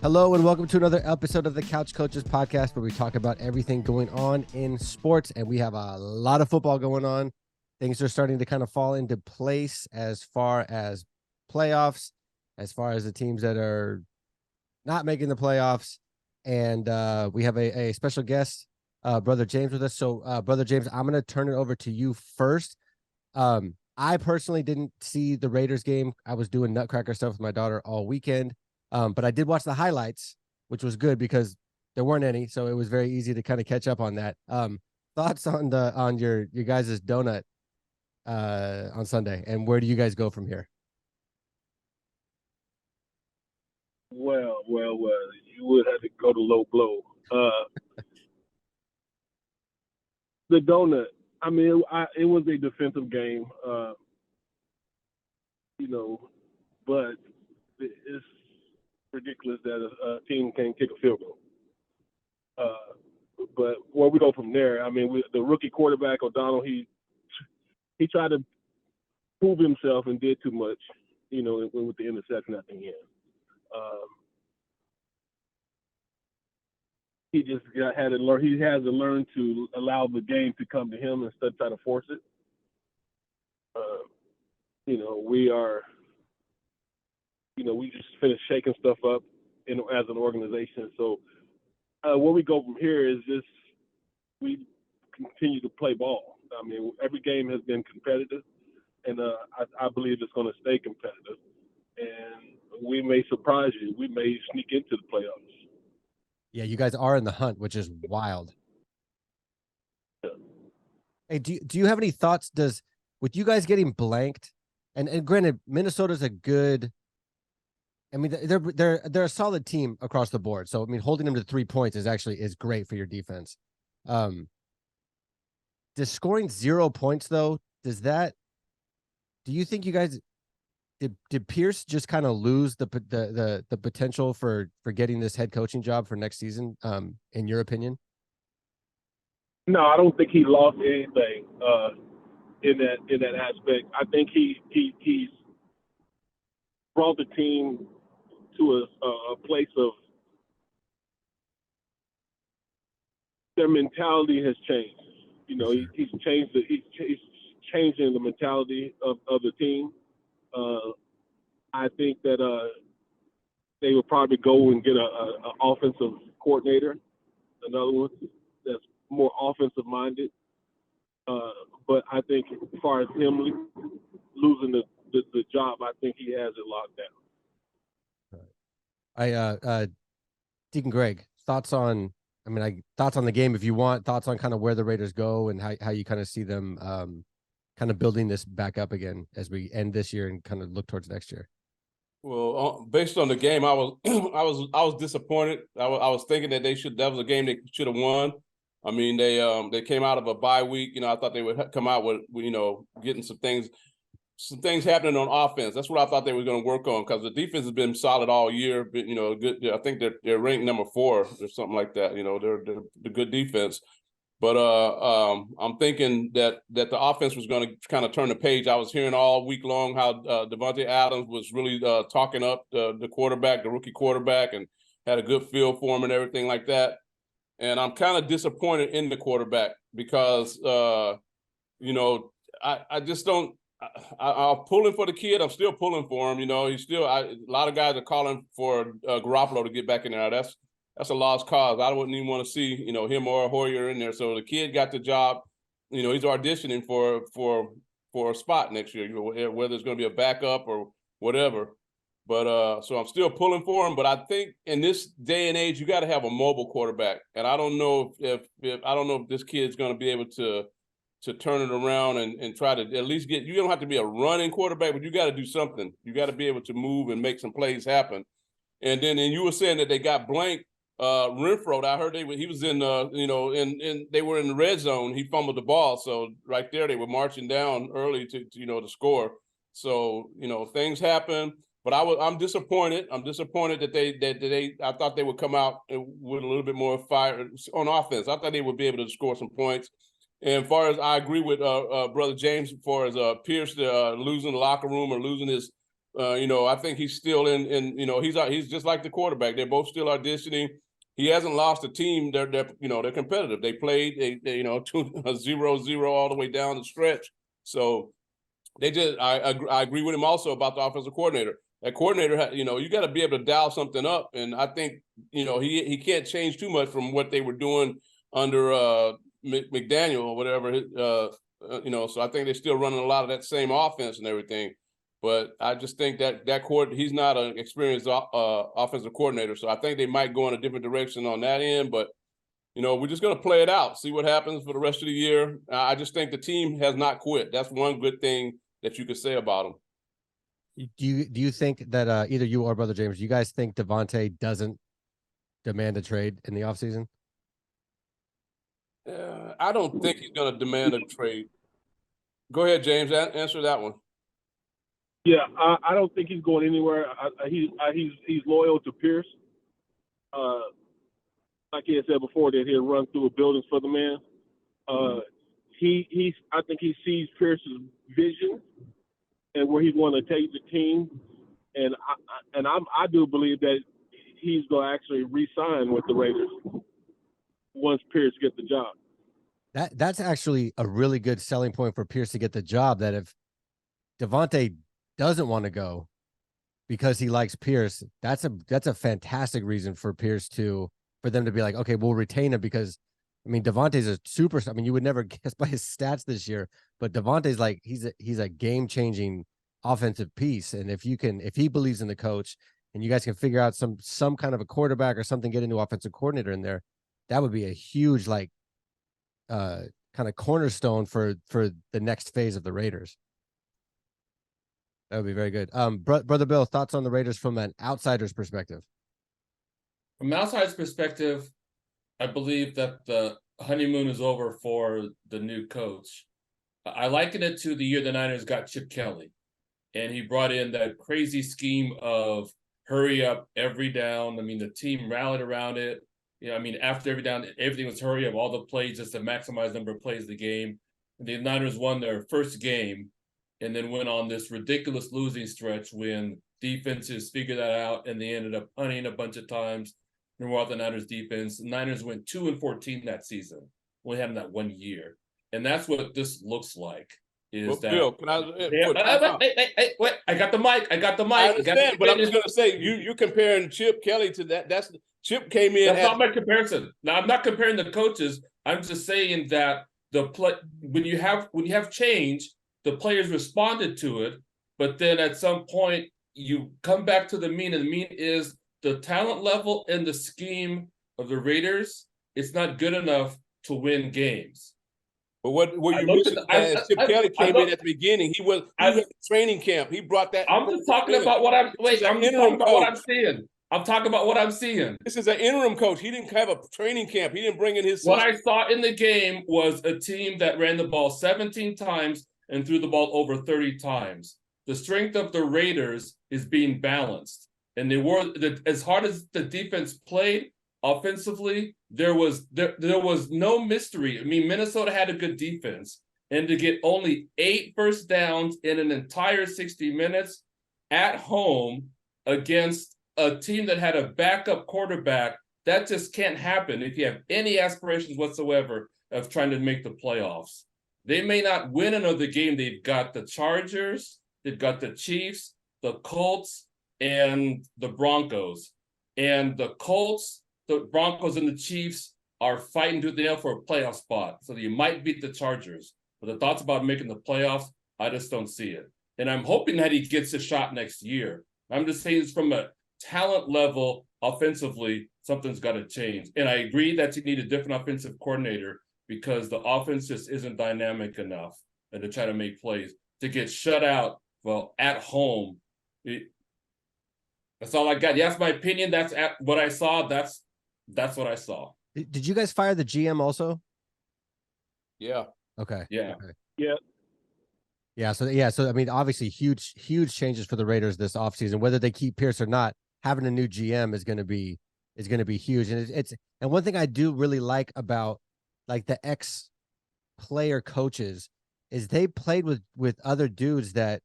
Hello and welcome to another episode of the Couch Coaches podcast, where we talk about everything going on in sports, and we have a lot of football going on. Things are starting to kind of fall into place as far as playoffs, as far as the teams that are not making the playoffs, and we have a special guest, Brother James, with us. So, Brother James, I'm going to turn it over to you first. I personally didn't see the Raiders game. I was doing nutcracker stuff with my daughter all weekend. But I did watch the highlights, which was good because there weren't any, so it was very easy to kind of catch up on that. Thoughts on your guys' donut on Sunday, and where do you guys go from here? Well, you would have to go to low blow. The donut. I mean, it was a defensive game, but it's ridiculous that a team can't kick a field goal. But where we go from there, I mean, the rookie quarterback, O'Donnell, he tried to prove himself and did too much, with the interception at the end. He just had to learn. He has to learn to allow the game to come to him instead of try to force it. We just finished shaking stuff up, as an organization. So where we go from here is just we continue to play ball. I mean, every game has been competitive, and I believe it's going to stay competitive. And we may surprise you. We may sneak into the playoffs. Yeah, you guys are in the hunt, which is wild. Yeah. Hey, do you have any thoughts? With you guys getting blanked, and granted, Minnesota's a good. I mean, they're a solid team across the board. So I mean, holding them to 3 points is great for your defense. Does scoring 0 points though? Do you think you guys did Pierce just kind of lose the potential for getting this head coaching job for next season? In your opinion? No, I don't think he lost anything in that aspect. I think he's brought the team to a place of their mentality has changed. He's changed he's changing the mentality of the team. I think that they would probably go and get an offensive coordinator, another one that's more offensive minded. But I think as far as him losing the job, I think he has it locked down. Deacon Greg, thoughts on the game if you want, thoughts on kind of where the Raiders go and how you kind of see them kind of building this back up again as we end this year and kind of look towards next year. Well, based on the game, I was I was disappointed. I was thinking that that was a game they should have won. I mean, they came out of a bye week. I thought they would come out with getting some things happening on offense. That's what I thought they were going to work on, because the defense has been solid all year. But good. I think they're ranked number 4 or something like that. They're the good defense. But I'm thinking that the offense was going to kind of turn the page. I was hearing all week long how Devontae Adams was really talking up the quarterback, the rookie quarterback, and had a good feel for him and everything like that. And I'm kind of disappointed in the quarterback because, I just don't. I'm pulling for the kid. I'm still pulling for him. He's still. A lot of guys are calling for Garoppolo to get back in there. That's a lost cause. I wouldn't even want to see, him or Hoyer in there. So the kid got the job. He's auditioning for a spot next year, whether it's going to be a backup or whatever. But so I'm still pulling for him. But I think in this day and age, you got to have a mobile quarterback. And I don't know if this kid's going to be able to turn it around and try to at least you don't have to be a running quarterback, but you got to do something. You got to be able to move and make some plays happen. And then you were saying that they got blanked. Renfro, I heard he was in they were in the red zone. He fumbled the ball, so right there they were marching down early to score. So things happen, but I'm disappointed. I'm disappointed that they I thought they would come out with a little bit more fire on offense. I thought they would be able to score some points. And as far as I agree with Brother James, as far as Pierce losing the locker room or losing his I think he's still he's just like the quarterback. They're both still auditioning. He hasn't lost a team. They're competitive. They played 0-0 all the way down the stretch. So I agree with him also about the offensive coordinator. That coordinator, you got to be able to dial something up, and I think he can't change too much from what they were doing under McDaniel or whatever. So I think they're still running a lot of that same offense and everything. But I just think that he's not an experienced offensive coordinator, so I think they might go in a different direction on that end. But we're just going to play it out, see what happens for the rest of the year. I just think the team has not quit. That's one good thing that you could say about them. Do you think that either you or Brother James, you guys think Davante doesn't demand a trade in the offseason? I don't think he's going to demand a trade. Go ahead, James. Answer that one. Yeah, I don't think he's going anywhere. He's loyal to Pierce. Like he had said before, that he'll run through buildings for the man. I think he sees Pierce's vision and where he's going to take the team, and I do believe that he's going to actually re-sign with the Raiders once Pierce gets the job. That's actually a really good selling point for Pierce to get the job. That if Davante doesn't want to go because he likes Pierce, that's a fantastic reason for for them to be like, okay, we'll retain him, because Davante's a superstar. You would never guess by his stats this year, but Davante's like he's a game-changing offensive piece. And if he believes in the coach and you guys can figure out some kind of a quarterback or something, get a new offensive coordinator in there, that would be a huge kind of cornerstone for the next phase of the Raiders. That would be very good. Brother Bill, thoughts on the Raiders from an outsider's perspective? From an outsider's perspective, I believe that the honeymoon is over for the new coach. I liken it to the year the Niners got Chip Kelly, and he brought in that crazy scheme of hurry up every down. The team rallied around it. After every down, everything was hurry up, all the plays just to maximize number of plays of the game. And the Niners won their first game and then went on this ridiculous losing stretch when defenses figured that out, and they ended up punting a bunch of times and were out the Niners defense. The Niners went 2-14 that season. We had them that 1 year. And that's what this looks like. Bill, can I? Wait, I got the mic. I understand, but I'm just going to say, you're comparing Chip Kelly to that. That's Chip came in. That's not my comparison. Now, I'm not comparing the coaches. I'm just saying that when you have change, the players responded to it, but then at some point you come back to the mean, and the mean is the talent level and the scheme of the Raiders. It's not good enough to win games. But what you mentioned is Chip Kelly came in at the beginning. He was at training camp. He brought that. I'm just talking about what I'm. Wait, I'm talking about what I'm seeing. I'm talking about what I'm seeing. This is an interim coach. He didn't have a training camp. He didn't bring in his. What I saw in the game was a team that ran the ball 17 times and threw the ball over 30 times. The strength of the Raiders is being balanced, and as hard as the defense played offensively, there was no mystery. Minnesota had a good defense, and to get only 8 first downs in an entire 60 minutes at home against a team that had a backup quarterback, that just can't happen if you have any aspirations whatsoever of trying to make the playoffs. They may not win another game. They've got the Chargers, they've got the Chiefs, the Colts, and the Broncos. And the Colts, the Broncos, and the Chiefs are fighting tooth and nail for a playoff spot. So you might beat the Chargers. But the thoughts about making the playoffs, I just don't see it. And I'm hoping that he gets a shot next year. I'm just saying it's from a talent level offensively, something's got to change. And I agree that you need a different offensive coordinator because the offense just isn't dynamic enough, and to try to make plays. To get shut out, at home, that's all I got. That's my opinion. That's what I saw. That's what I saw. Did you guys fire the GM also? Yeah. Okay. Yeah. Okay. Yeah. Yeah. So obviously huge changes for the Raiders this offseason. Whether they keep Pierce or not, having a new GM is going to be huge. And and one thing I do really like about the ex-player coaches is they played with other dudes that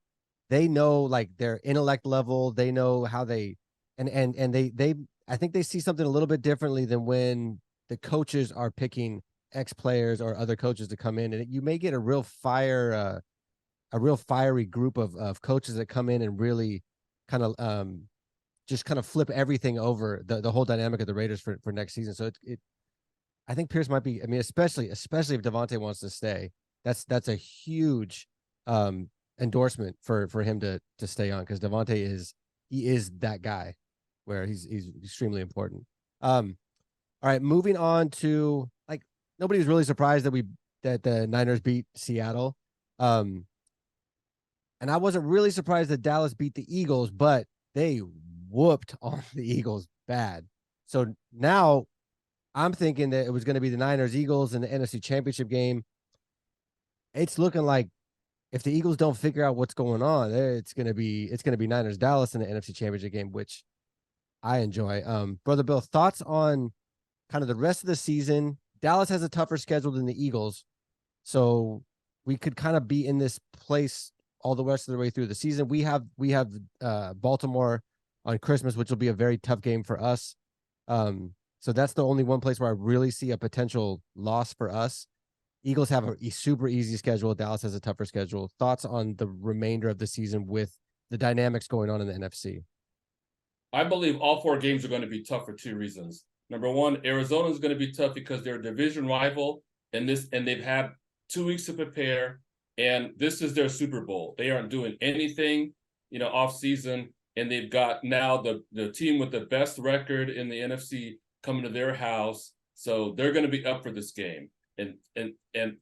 they know like their intellect level. They know how they and they I think they see something a little bit differently than when the coaches are picking ex players or other coaches to come in, and you may get a real a real fiery group of coaches that come in and really kind of just kind of flip everything over the whole dynamic of the Raiders for next season. So it I think Pierce might be. I mean, especially if Devontae wants to stay, that's a huge endorsement for him to stay on, because Devontae is that guy where he's extremely important. All right, moving on to, like, nobody was really surprised that the Niners beat Seattle. And I wasn't really surprised that Dallas beat the Eagles, but they whooped on the Eagles bad. So now I'm thinking that it was going to be the Niners Eagles in the NFC Championship game. It's looking like if the Eagles don't figure out what's going on, it's going to be Niners Dallas in the NFC Championship game, which I enjoy. Brother Bill, thoughts on kind of the rest of the season? Dallas has a tougher schedule than the Eagles, so we could kind of be in this place all the rest of the way through the season. We have Baltimore on Christmas, which will be a very tough game for us. So that's the only one place where I really see a potential loss for us. Eagles have a super easy schedule. Dallas has a tougher schedule. Thoughts on the remainder of the season with the dynamics going on in the NFC? I believe all 4 games are going to be tough for 2 reasons. Number one, Arizona is going to be tough because they're a division rival, and they've had 2 weeks to prepare, and this is their Super Bowl. They aren't doing anything, off season, and they've got now the team with the best record in the NFC coming to their house, so they're going to be up for this game, and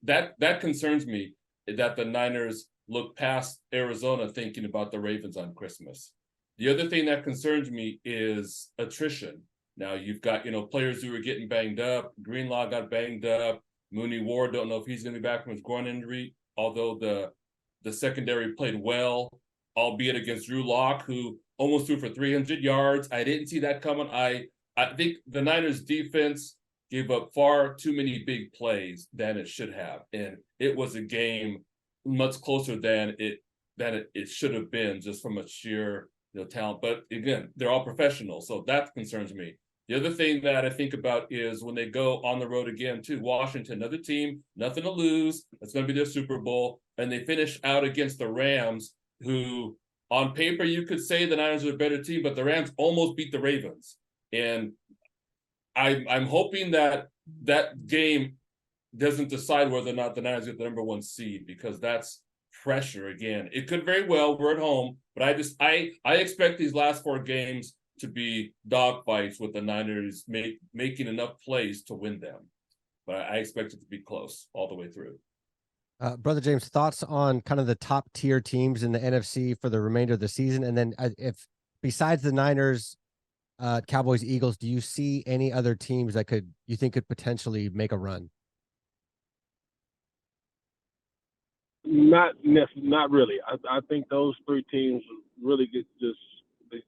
that concerns me, that the Niners look past Arizona thinking about the Ravens on Christmas. The other thing that concerns me is attrition. Now you've got players who are getting banged up. Greenlaw got banged up. Mooney Ward, don't know if he's going to be back from his groin injury, although the secondary played well, albeit against Drew Lock, who almost threw for 300 yards. I didn't see that coming. I think the Niners defense gave up far too many big plays than it should have, and it was a game much closer than it should have been, just from a sheer talent. But again, they're all professionals, so that concerns me. The other thing that I think about is when they go on the road again to Washington, another team, nothing to lose. That's going to be their Super Bowl, and they finish out against the Rams, who on paper you could say the Niners are a better team, but the Rams almost beat the Ravens. And I'm hoping that game doesn't decide whether or not the Niners get the number 1 seed, because that's pressure again. It could very well. We're at home, but I expect these last 4 games to be dogfights with the Niners making enough plays to win them. But I expect it to be close all the way through. Brother James, thoughts on kind of the top tier teams in the NFC for the remainder of the season, and then if besides the Niners, Cowboys, Eagles, do you see any other teams that you think could potentially make a run? Not really. I think those 3 teams really get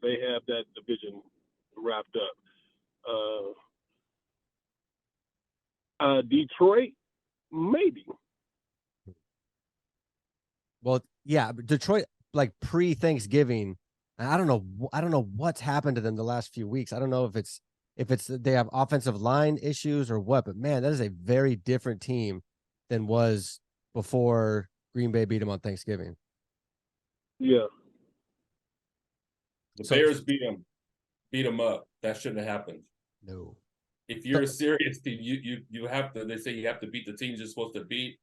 they have that division wrapped up. Detroit, maybe. Well, yeah, Detroit, like pre-Thanksgiving, I don't know what's happened to them the last few weeks. I don't know if it's they have offensive line issues or what, but man, that is a very different team than was before Green Bay beat them on Thanksgiving. Yeah. The Bears beat them up. That shouldn't have happened. No. If you're a serious team, you have to. They say you have to beat the teams you're supposed to beat.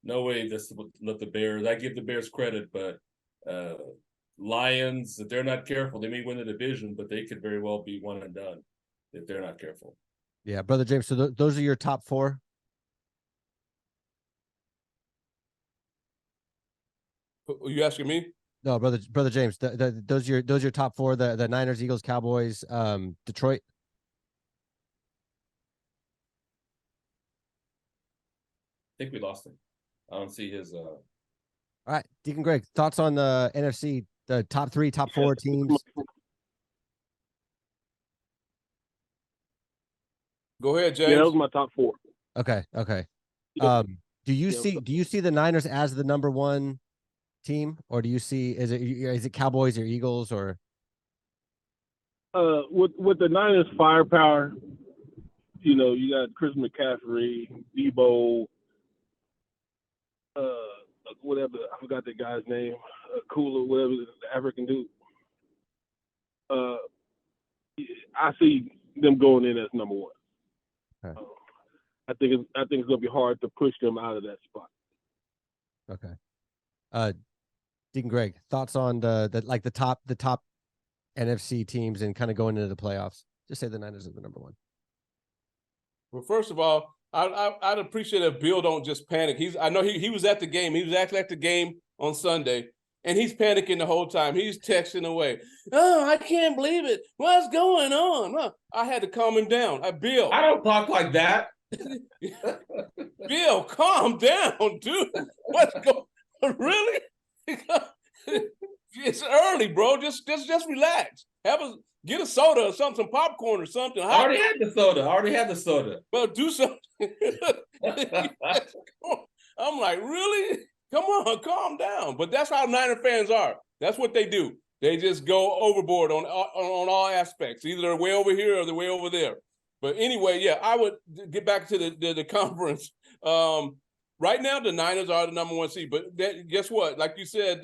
No way. This let the Bears. I give the Bears credit, but Lions, if they're not careful, they may win the division, but they could very well be one and done if they're not careful. Yeah, Brother James. So those are your top 4. Are you asking me? No, brother James. Those are your top 4. The Niners, Eagles, Cowboys, Detroit. I think we lost him. I don't see his. All right, Deacon Greg, thoughts on the NFC, the top 3, top 4 teams? Go ahead, James. Yeah, that was my top 4. Okay. Yep. Do you see the Niners as the number 1 team, or do you see is it Cowboys or Eagles or? With the Niners firepower, you know, you got Chris McCaffrey, Debo, whatever, I forgot the guy's name, Cooler, whatever the African dude. I see them going in as number one. Okay. I think it's gonna be hard to push them out of that spot. Okay. Deacon Greg, thoughts on the top NFC teams and kind of going into the playoffs? Just say the Niners are the number one. Well, first of all, I'd appreciate if Bill don't just panic. I know he was at the game. He was actually at the game on Sunday, and he's panicking the whole time. He's texting away. Oh, I can't believe it. What's going on? I had to calm him down. Bill. I don't talk like that. Bill, calm down, dude. What's going on? Really? It's early, bro. Just relax. Get a soda or something, some popcorn or something. I already had the soda. Well, do something. I'm like, really? Come on, calm down. But that's how Niner fans are. That's what they do. They just go overboard on all aspects. Either they're way over here or they're way over there. But anyway, yeah, I would get back to the conference. Right now, the Niners are the number one seed. But guess what? Like you said,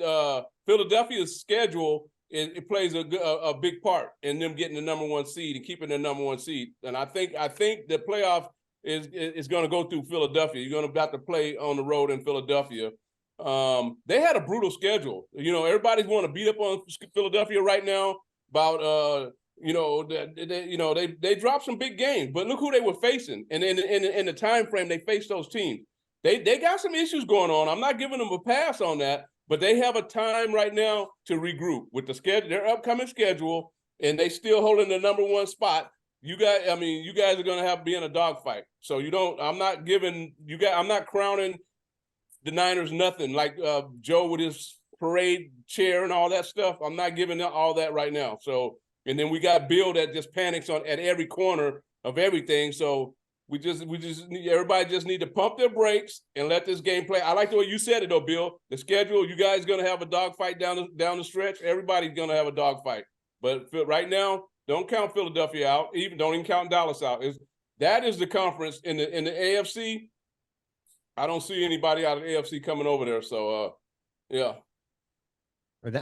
Philadelphia's schedule it plays a big part in them getting the number one seed and keeping the number one seed. And I think the playoff is going to go through Philadelphia. You're going to have to play on the road in Philadelphia. They had a brutal schedule. You know, everybody's want to beat up on Philadelphia right now about they dropped some big games, but look who they were facing, and in the time frame they faced those teams. They got some issues going on. I'm not giving them a pass on that, but they have a time right now to regroup with the schedule, their upcoming schedule, and they still holding the number one spot. You guys are going to have to be in a dogfight. So I'm not crowning the Niners nothing like Joe with his parade chair and all that stuff. I'm not giving all that right now. So, and then we got Bill that just panics at every corner of everything. So everybody just need to pump their brakes and let this game play. I like the way you said it though, Bill. The schedule, you guys going to have a dogfight down the stretch. Everybody's going to have a dogfight. But right now, don't count Philadelphia out. Don't even count Dallas out. That is the conference in the AFC. I don't see anybody out of the AFC coming over there. So, yeah. I'm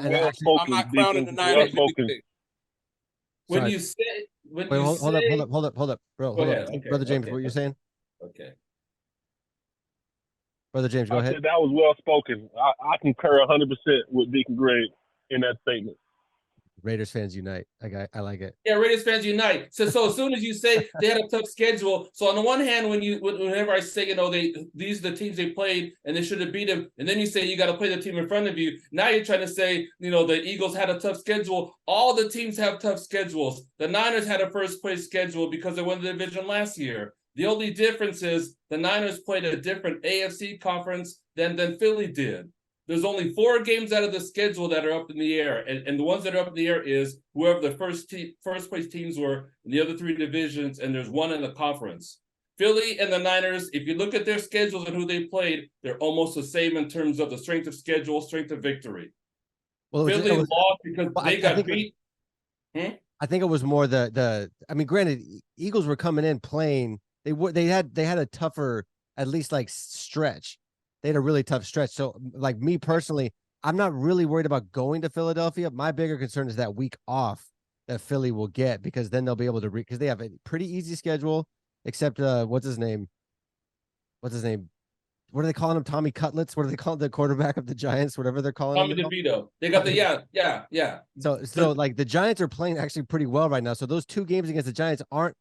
not crowning the Niners. When you say, hold up, bro. Hold up. Okay, Brother James, what you're saying? Okay. Brother James, go ahead. That was well spoken. I concur 100% with Deacon Greg in that statement. Raiders fans unite. I like it. Yeah, Raiders fans unite. So as soon as you say they had a tough schedule, so on the one hand, whenever I say, these are the teams they played and they should have beat them, and then you say you got to play the team in front of you. Now you're trying to say, the Eagles had a tough schedule. All the teams have tough schedules. The Niners had a first place schedule because they won the division last year. The only difference is the Niners played a different AFC conference than Philly did. There's only 4 games out of the schedule that are up in the air, and the ones that are up in the air is whoever the first place teams were in the other 3 divisions, and there's 1 in the conference. Philly and the Niners, if you look at their schedules and who they played, they're almost the same in terms of the strength of schedule, strength of victory. Well, Philly lost because they got beat. I think it was more granted, Eagles were coming in playing. They had a tougher, at least like stretch. They had a really tough stretch. So like me personally, I'm not really worried about going to Philadelphia. My bigger concern is that week off that Philly will get, because then they'll be able to because they have a pretty easy schedule, except what's his name? What are they calling him? Tommy Cutlets? What are they calling the quarterback of the Giants? Whatever they're calling Tommy him. DeVito. They got yeah. So like the Giants are playing actually pretty well right now. So those 2 games against the Giants I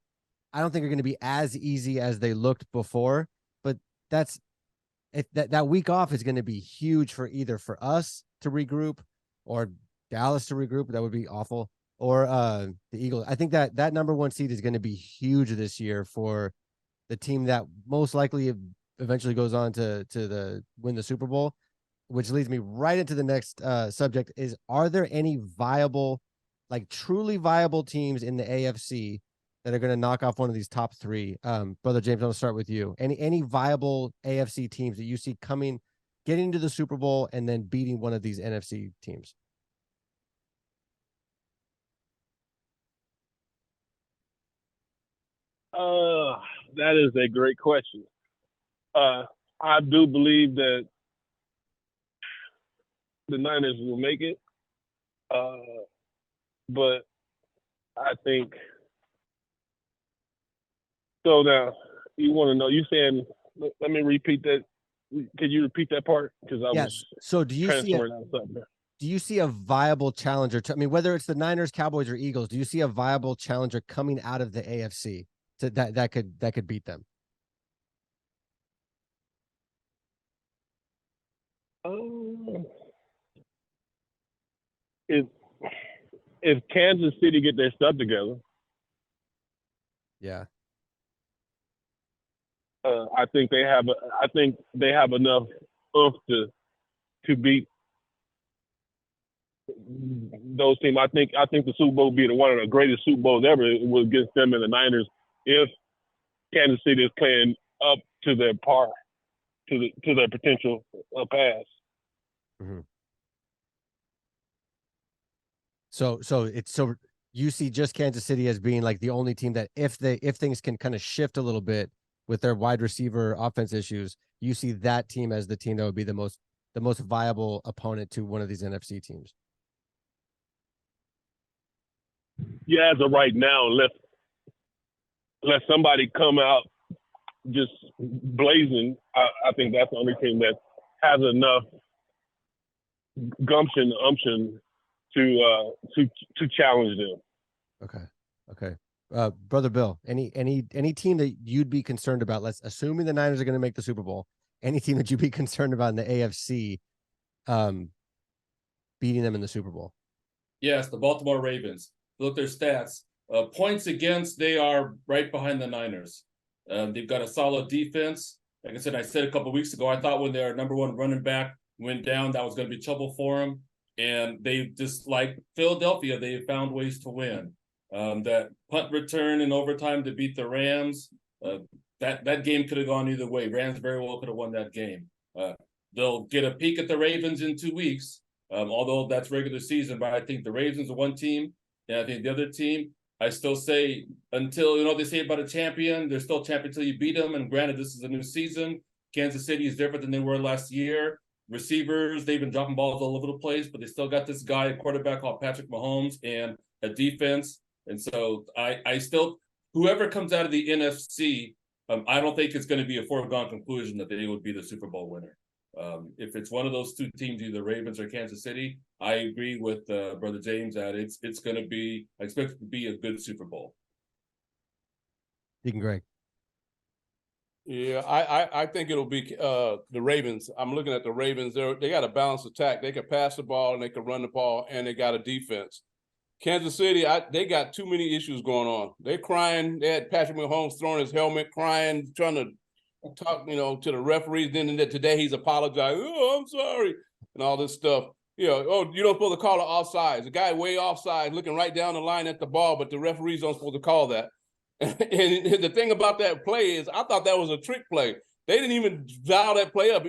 don't think are going to be as easy as they looked before, but that week off is going to be huge for either for us to regroup or Dallas to regroup. That would be awful. Or the Eagles. I think that number 1 seed is going to be huge this year for the team that most likely eventually goes on to win the Super Bowl, which leads me right into the next subject is, are there any viable, like truly viable teams in the AFC that are going to knock off one of these top 3? Brother James, I'm going to start with you. Any viable AFC teams that you see coming getting to the Super Bowl and then beating one of these NFC teams? That is a great question. I do believe that the Niners will make it, but I think so. Now you want to know? You saying? Let me repeat that. Can you repeat that part? Because I was So do you transferring out something there. Do you see a viable challenger? I mean, whether it's the Niners, Cowboys, or Eagles, do you see a viable challenger coming out of the AFC that could beat them? If Kansas City get their stuff together, Yeah. I think they have enough oomph to beat those teams. I think the Super Bowl will be one of the greatest Super Bowls ever. It was against them and the Niners if Kansas City is playing up to their par, to their potential pass. Mm-hmm. So you see just Kansas City as being like the only team that if things can kind of shift a little bit with their wide receiver offense issues, you see that team as the team that would be the most viable opponent to one of these NFC teams. Yeah, as of right now, unless somebody come out just blazing, I think that's the only team that has enough gumption, umption to challenge them. Okay. Brother Bill, any team that you'd be concerned about? Let's assuming the Niners are going to make the Super Bowl. Any team that you'd be concerned about in the AFC, beating them in the Super Bowl? Yes, the Baltimore Ravens. Look at their stats. Points against, they are right behind the Niners. They've got a solid defense. Like I said a couple of weeks ago, I thought when their number one running back went down, that was going to be trouble for them. And they just like Philadelphia, they found ways to win. That punt return in overtime to beat the Rams, that game could have gone either way. Rams very well could have won that game. They'll get a peek at the Ravens in 2 weeks, although that's regular season. But I think the Ravens are one team, and I think the other team, I still say until, they say about a champion, they're still champion until you beat them. And granted, this is a new season. Kansas City is different than they were last year. Receivers, they've been dropping balls all over the place, but they still got this guy, a quarterback called Patrick Mahomes, and a defense. And so I still, whoever comes out of the NFC, I don't think it's going to be a foregone conclusion that they would be the Super Bowl winner. If it's one of those two teams, either Ravens or Kansas City, I agree with Brother James that it's going to be, I expect it to be a good Super Bowl. Deacon Greg. Yeah, I think it'll be the Ravens. I'm looking at the Ravens. They got a balanced attack. They can pass the ball and they can run the ball, and they got a defense. Kansas City, they got too many issues going on. They're crying. They had Patrick Mahomes throwing his helmet, crying, trying to talk, to the referees. Then today he's apologized. Oh, I'm sorry, and all this stuff. You don't supposed to call it offside. The guy way offside, looking right down the line at the ball, but the referees don't supposed to call that. And the thing about that play is, I thought that was a trick play. They didn't even dial that play up.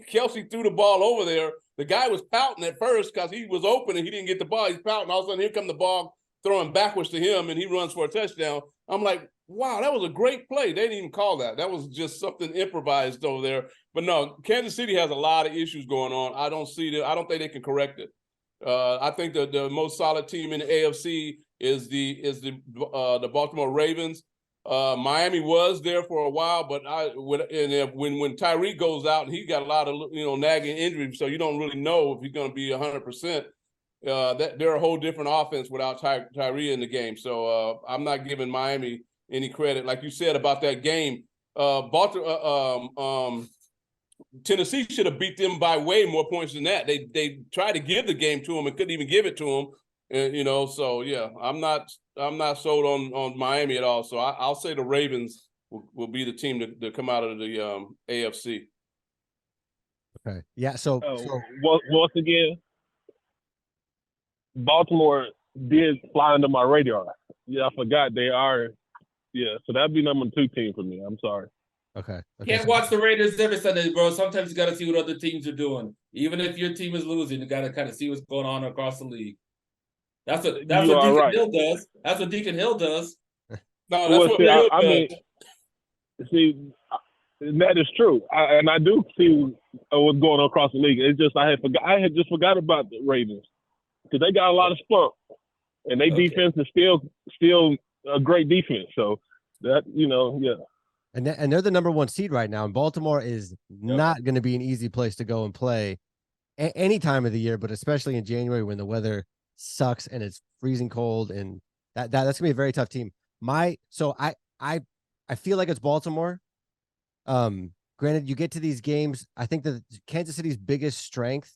Kelsey threw the ball over there. The guy was pouting at first because he was open and he didn't get the ball. He's pouting. All of a sudden, here come the ball throwing backwards to him, and he runs for a touchdown. I'm like, wow, that was a great play. They didn't even call that. That was just something improvised over there. But no, Kansas City has a lot of issues going on. I don't think they can correct it. I think the most solid team in the AFC is the Baltimore Ravens. Miami was there for a while, but when Tyreek goes out, he got a lot of nagging injuries, so you don't really know if he's going to be 100%. They're a whole different offense without Tyree in the game. So I'm not giving Miami any credit, like you said about that game. Tennessee should have beat them by way more points than that. They tried to give the game to them and couldn't even give it to them. So yeah, I'm not sold on Miami at all. So I'll say the Ravens will be the team to come out of the AFC. Okay. Yeah. So once again, Baltimore did fly under my radar. Yeah, I forgot they are. Yeah, so that'd be number 2 team for me. I'm sorry. Okay. Can't watch the Raiders every Sunday, bro. Sometimes you got to see what other teams are doing. Even if your team is losing, you got to kind of see what's going on across the league. That's what You are Deacon right. Hill does. That's what Deacon Hill does. No, that's Well, what see, Hill I does. mean, see, that is true, and I do see what's going on across the league. It's just I had just forgot about the Ravens because they got a lot of spunk, and their defense is still a great defense. So that yeah. And they're the number 1 seed right now. And Baltimore is not going to be an easy place to go and play any time of the year, but especially in January when the weather sucks and it's freezing cold, and that's gonna be a very tough team. So I feel like it's Baltimore. Granted, you get to these games, I think that Kansas City's biggest strength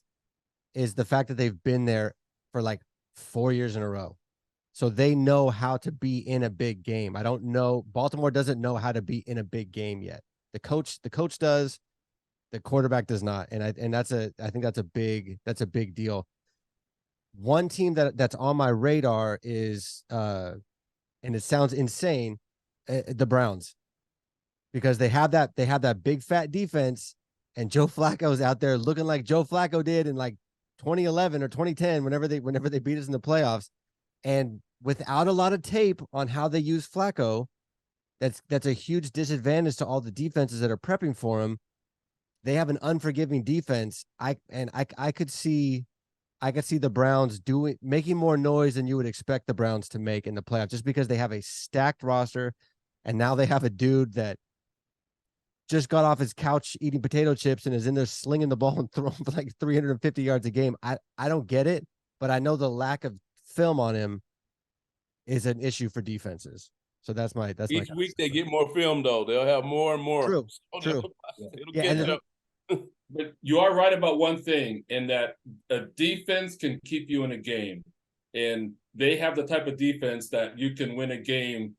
is the fact that they've been there for like 4 years in a row. So they know how to be in a big game. I don't know. Baltimore doesn't know how to be in a big game yet. The coach does, the quarterback does not. And I think that's a big deal. One team that's on my radar is and it sounds insane, the Browns, because they have that big fat defense, and Joe Flacco's out there looking like Joe Flacco did in like 2011 or 2010 whenever they beat us in the playoffs. And without a lot of tape on how they use Flacco, that's a huge disadvantage to all the defenses that are prepping for him. They have an unforgiving defense. I could see the Browns making more noise than you would expect the Browns to make in the playoffs, just because they have a stacked roster, and now they have a dude that just got off his couch eating potato chips and is in there slinging the ball and throwing for like 350 yards a game. I don't get it, but I know the lack of film on him is an issue for defenses. So that's each week they get more film though. They'll have more and more. True. So True. It'll Yeah, catch up. But you are right about one thing, in that a defense can keep you in a game, and they have the type of defense that you can win a game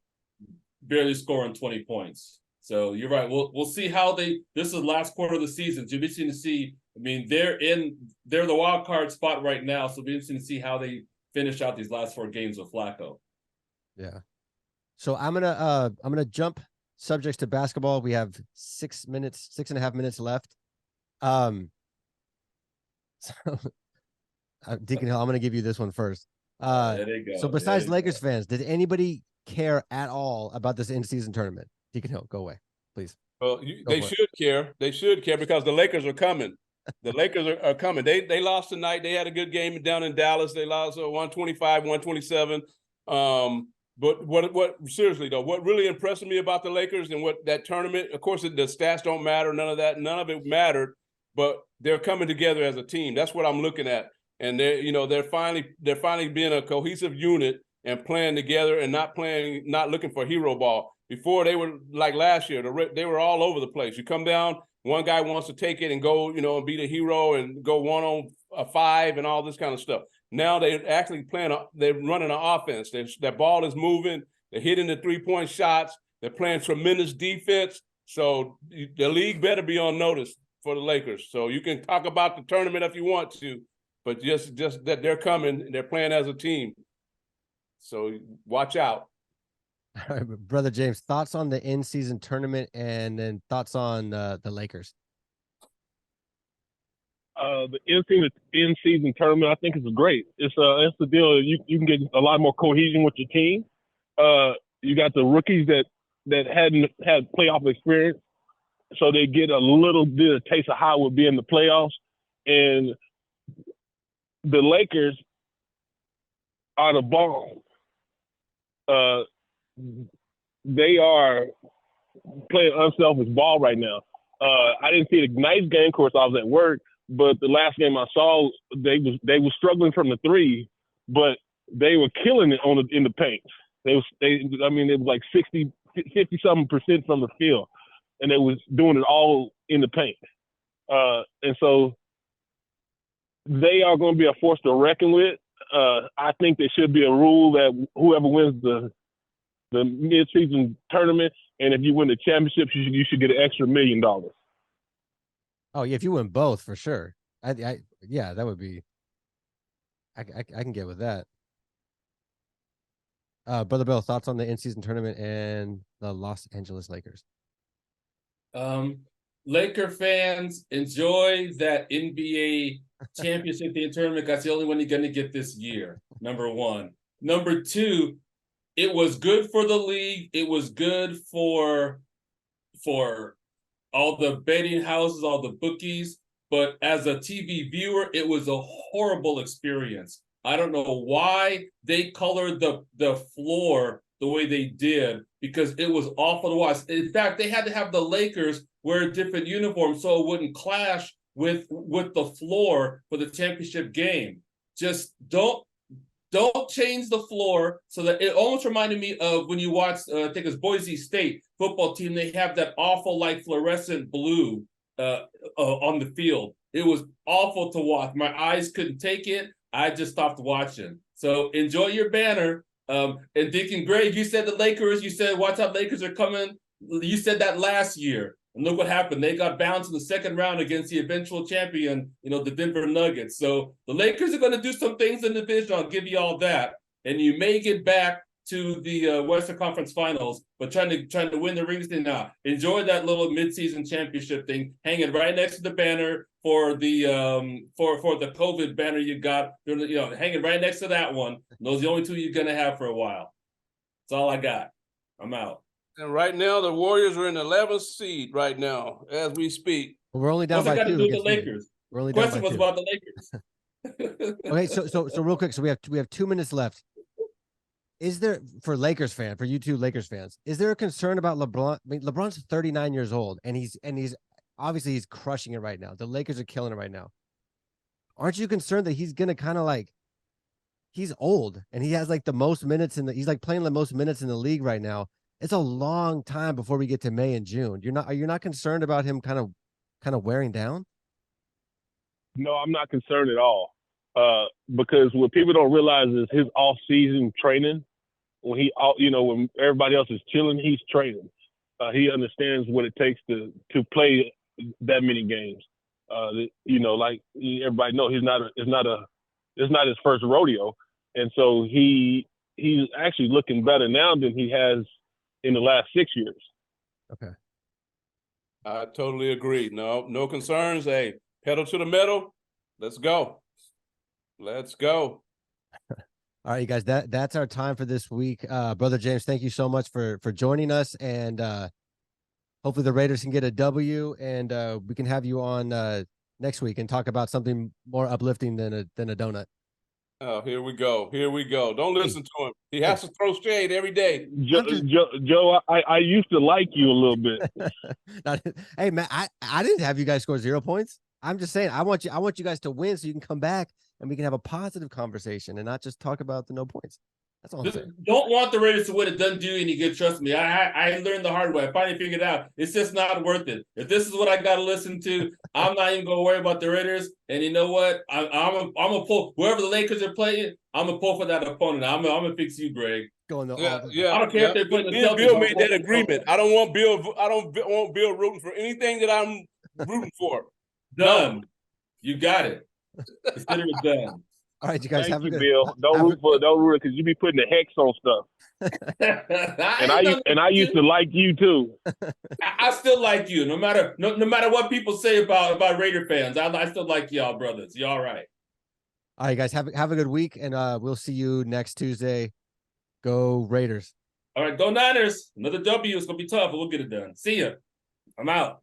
barely scoring 20 points. So you're right. We'll see how this is the last quarter of the season. So it'll be interesting to see. I mean, they're the wild card spot right now, so it'll be interesting to see how they finish out these last 4 games with Flacco. Yeah. So I'm gonna jump subjects to basketball. We have 6.5 minutes left. So Deacon Hill, I'm gonna give you this one first. There they go. So besides Lakers fans, did anybody care at all about this in-season tournament? Deacon Hill, go away, please. Well, they should care. They should care because the Lakers are coming. The Lakers are coming. They lost tonight. They had a good game down in Dallas. They lost 125, 127. But what seriously though, what really impressed me about the Lakers and what that tournament, of course, the stats don't matter. None of of it mattered. But they're coming together as a team. That's what I'm looking at. And they're finally being a cohesive unit and playing together and not looking for hero ball. Before they were like last year, they were all over the place. You come down, one guy wants to take it and go, and be the hero and go 1-on-5 and all this kind of stuff. Now they're actually they're running an offense. Their ball is moving. They're hitting the 3-point shots. They're playing tremendous defense. So the league better be on notice for the Lakers. So you can talk about the tournament if you want to, but just that they're coming, they're playing as a team. So watch out. All right, Brother James, thoughts on the in-season tournament, and then thoughts on the Lakers. The in-season tournament, I think, is great. It's the deal. You can get a lot more cohesion with your team. You got the rookies that hadn't had playoff experience, so they get a little bit of taste of how it would be in the playoffs. And the Lakers are the bomb. They are playing unselfish ball right now. I didn't see the nice game, of course, I was at work, but the last game I saw, they were struggling from the 3, but they were killing it in the paint. It was like 50-something% from the field, and they was doing it all in the paint. And so they are going to be a force to reckon with. I think there should be a rule that whoever wins the mid-season tournament, and if you win the championship, you should get an extra $1 million. Oh yeah, if you win both, for sure. Yeah, that would be. I can get with that. Brother Bill, thoughts on the in-season tournament and the Los Angeles Lakers? Laker fans, enjoy that NBA championship game tournament. That's the only one you're going to get this year, number one. Number two, it was good for the league. It was good for all the betting houses, all the bookies. But as a TV viewer, it was a horrible experience. I don't know why they colored the floor the way they did, because it was awful to watch. In fact, they had to have the Lakers wear a different uniform so it wouldn't clash with the floor for the championship game. Just don't change the floor. So that it almost reminded me of when you watched, I think it's Boise State football team. They have that awful like fluorescent blue on the field. It was awful to watch. My eyes couldn't take it. I just stopped watching. So enjoy your banner. And Deacon Greg, you said the Lakers. You said watch out, Lakers are coming. You said that last year. And look what happened. They got bounced in the second round against the eventual champion, the Denver Nuggets. So the Lakers are going to do some things in the division. I'll give you all that. And you may get back to the Western Conference Finals, but trying to win the rings thing now. Enjoy that little midseason championship thing, hanging right next to the banner for the for the COVID banner you got. Hanging right next to that one. Those are the only two you're going to have for a while. That's all I got. I'm out. And right now, the Warriors are in the 11th seed right now as we speak. Well, we're only down What's by it got to 2 do with the against Philly. Lakers? We're only The down question by was 2. about the Lakers. Okay, so real quick, so we have 2 minutes left. Is there, for Lakers fan, for you two Lakers fans, is there a concern about LeBron? I mean, LeBron's 39 years old, and he's obviously he's crushing it right now. The Lakers are killing it right now. Aren't you concerned that he's gonna kind of like, he's old and he has like the most minutes he's like playing the most minutes in the league right now. It's a long time before we get to May and June. Are you not concerned about him kind of wearing down? No, I'm not concerned at all. Because what people don't realize is his off-season training. When when everybody else is chilling, he's training. He understands what it takes to play that many games. Like everybody knows, it's not his first rodeo, and so he's actually looking better now than he has in the last 6 years. Okay, I totally agree. No concerns. Hey, pedal to the metal. Let's go. Let's go. All right, you guys. That's our time for this week. Brother James, thank you so much for joining us, and hopefully the Raiders can get a W, and we can have you on next week and talk about something more uplifting than a donut. Oh, here we go. Don't listen to him. He has to throw shade every day. Joe, I used to like you a little bit. Hey, man, I didn't have you guys score 0 points. I'm just saying I want you guys to win so you can come back and we can have a positive conversation and not just talk about the no points. That's all I'm saying. Don't want the Raiders to win. It doesn't do any good. Trust me. I learned the hard way. I finally figured out it's just not worth it. If this is what I got to listen to, I'm not even going to worry about the Raiders. And you know what? I'm gonna pull whoever the Lakers are playing. I'm gonna pull for that opponent. I'm gonna fix you, Greg. Going to I don't care if they're playing the Celtics. Bill made that agreement. I don't want Bill rooting for anything that I'm rooting for. Done. No. You got it. Consider it done. All right, you guys have a good. Bill. Don't root because you be putting the hex on stuff. and I used to like you too. I still like you, no matter what people say about Raider fans. I still like y'all, brothers. You all right? All right, guys, have a good week, and we'll see you next Tuesday. Go Raiders! All right, go Niners! Another W. It's gonna be tough, but we'll get it done. See ya. I'm out.